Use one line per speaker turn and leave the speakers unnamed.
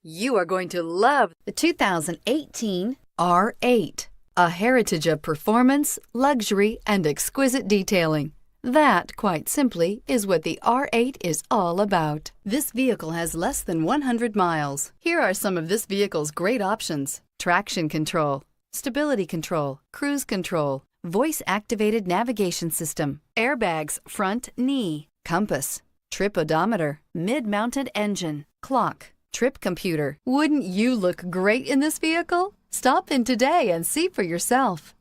You are going to love the 2018 R8, a heritage of performance, luxury, and exquisite detailing. That, quite simply, is what the R8 is all about. This vehicle has less than 100 miles. Here are some of this vehicle's great options: traction control, stability control, cruise control, voice-activated navigation system, airbags front knee, compass, trip odometer, mid-mounted engine, clock, trip computer. Wouldn't you look great in this vehicle? Stop in today and see for yourself.